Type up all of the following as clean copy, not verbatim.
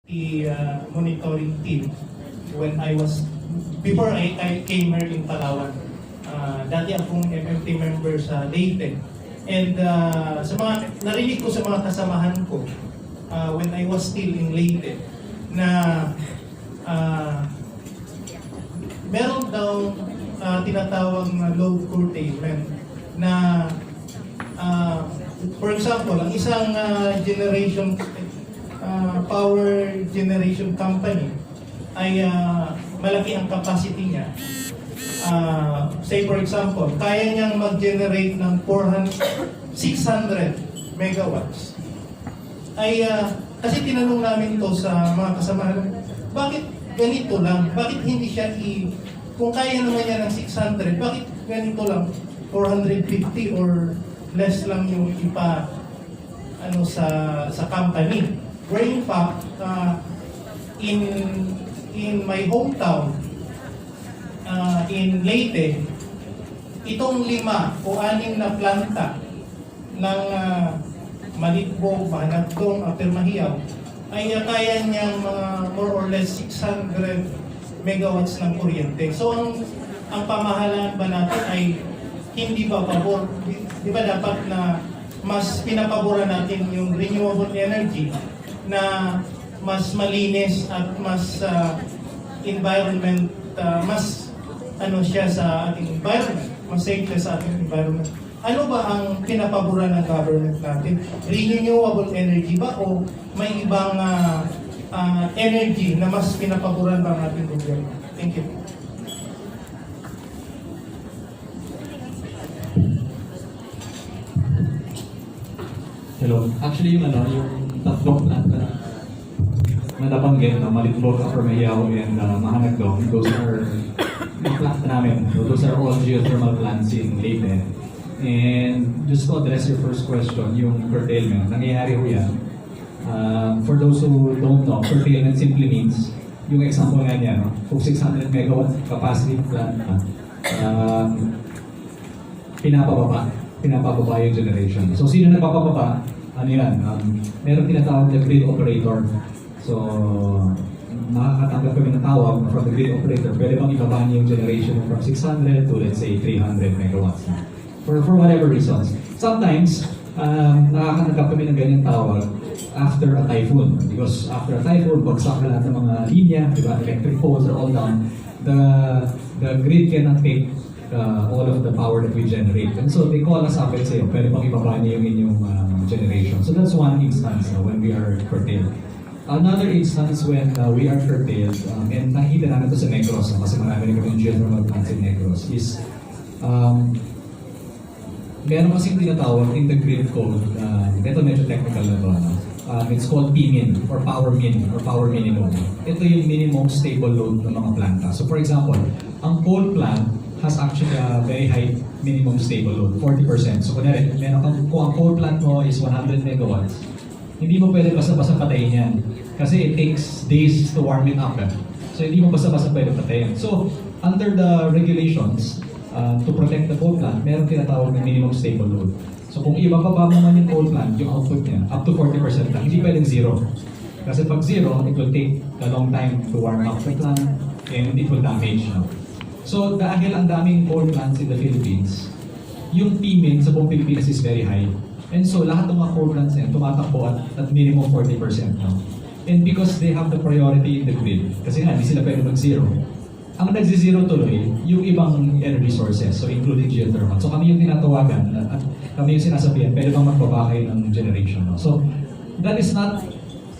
the monitoring team when I was, before I came here in Palawan. Dati akong MMT member sa Leyte. And sa mga, narinig ko sa mga kasamahan ko when I was still in Leyte na meron daw tinatawag na load curtailment na for example, ang isang power generation company ay malaki ang capacity niya. Say for example, kaya niyang mag-generate ng 600 megawatts. Ay kasi tinanong namin to sa mga kasamahan, bakit ganito lang? Bakit hindi siya kung kaya naman niya ng 600, bakit ganito lang? 450 or less lang yung sa company. Where in fact, in my hometown, in Leyte, itong 5 o 6 na planta ng Malitbog, Mahanagdong, Apermahiyaw ay kaya niyang more or less 600 megawatts ng kuryente. So ang pamahalaan ba natin ay hindi ba pabor? Di ba dapat na mas pinapaboran natin yung renewable energy na mas malinis at mas environment, mas siya sa ating environment, mas safe siya sa ating environment. Ano ba ang pinapaboran ng government natin? Renewable energy ba o may ibang energy na mas pinapaboran ba ang ating gobyerno? Thank you. Hello. Actually, yung tatlong plant na nabanggit na Malitbog, Apermahiyaw, and Mahanagdong, those are yung plant namin. So those are all geothermal plants in Leyte. And just to address your first question, yung curtailment, nangyayari ho yan. For those who don't know, curtailment simply means, yung example nga niya, kung 600 megawatt capacity plant, pinapababa yung generation. So sino nagpapababa? Ano yan? Meron tinatawag na grid operator. So makakatanggap kami ng tawag from the grid operator. Pwede bang ibaba niya yung generation from 600 to let's say 300 megawatts. For whatever reasons. Sometimes, nakakatanggap kami ng ganyan tawag after a typhoon. Because after a typhoon, bagsak na lahat ng mga linya, diba? Electric poles are all down. The grid cannot take all of the power that we generate. And so they call us up and say, pwede bang ibaba niyo yung inyong generation. So that's one instance when we are curtailed. Another instance when we are curtailed, and nakikita namin ito sa Negros, kasi marami rin kami yung geothermal plants in Negros, is meron kasing tinatawag in the grid code, ito medyo technical na to, it's called PMIN or power min or power minimum. Ito yung minimum stable load ng mga planta. So for example, ang coal plant has actually a very high minimum stable load, 40%. So kung ang coal plant mo is 100 megawatts, hindi mo pwede basta-basta patayin yan. Kasi it takes days to warm it up. So hindi mo basta-basta pwede patayin. So under the regulations, to protect the coal plant, meron tinatawag na minimum stable load. So kung ibababa mo man yung coal plant, yung output niya, up to 40% lang, hindi pwedeng zero. Kasi pag zero, it will take a long time to warm up the plant and it will damage. So dahil ang daming coal plants in the Philippines, yung PMIN sa buong Pilipinas is very high. And so lahat ng mga coal plants na yan, tumatakbo at minimum 40%. And because they have the priority in the grid, kasi nga, hindi sila pwede mag-zero, ang nagzi-zero tuloy, yung ibang energy sources, so including geothermal. So kami yung tinatawagan, at kami yung sinasabihan, pwede bang magbaba kayo ng generation. So that is that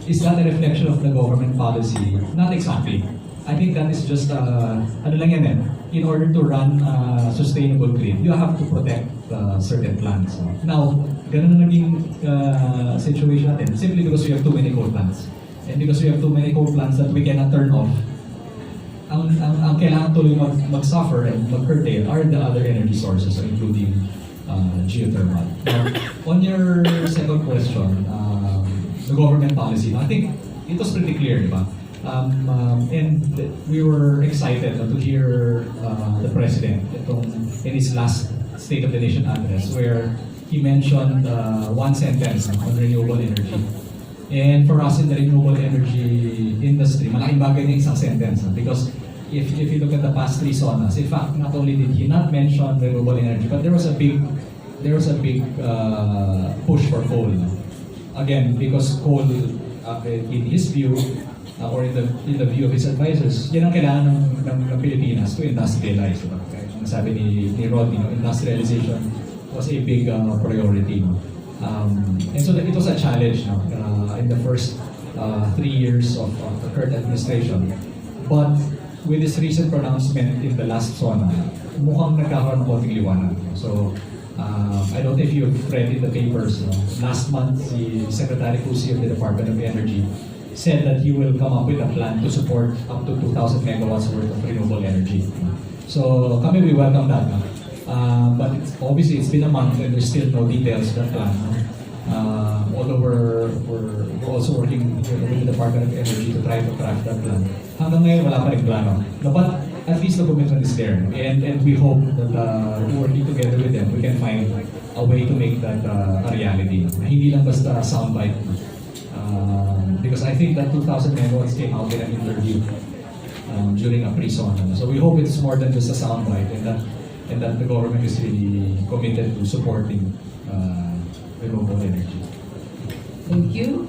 a reflection of the government policy? Not exactly. I think that is just, ano lang yan in order to run a sustainable grid, you have to protect certain plants. Now, ganun na naging situation natin, simply because we have too many coal plants. And because we have too many coal plants that we cannot turn off, ang kailangan tuloy mag-suffer and mag-curtail are the other energy sources, including geothermal. Now, on your second question, the government policy, I think it was pretty clear, di ba? And we were excited to hear the President in his last State of the Nation address where he mentioned one sentence on renewable energy. And for us in the renewable energy malaking bagay na isang sentence. Because if you look at the past three SONAs, in fact, not only did he not mention renewable energy, but there was a big push for coal. Again, because coal, in his view, or in the view of his advisors, yan ang kailangan ng Pilipinas to industrialize. Diba? Kaya ang sabi ni Rod, industrialization was a big priority. No? And so it was a challenge no? In the first 3 years of the current administration. But with this recent pronouncement in the last SONA, mukhang nagkakaroon ng konting liwanag. So, I don't know if you've read in the papers, no? Last month, the Secretary Cusi of the Department of Energy said that he will come up with a plan to support up to 2,000 megawatts worth of renewable energy. So, kami, we welcome that. No? But obviously, it's been a month and there's still no details to that plan. No? Although we're also working with the Department of Energy to try to craft that plan. Hanggang ngayon, wala pa rin plano. No, but at least the commitment is there. And we hope that working together with them, we can find a way to make that a reality. Hindi lang basta soundbite. Because I think that 2,000 megawatts came out in an interview during a pre-SONA. So we hope it's more than just a soundbite and that the government is really committed to supporting renewable energy. Thank you.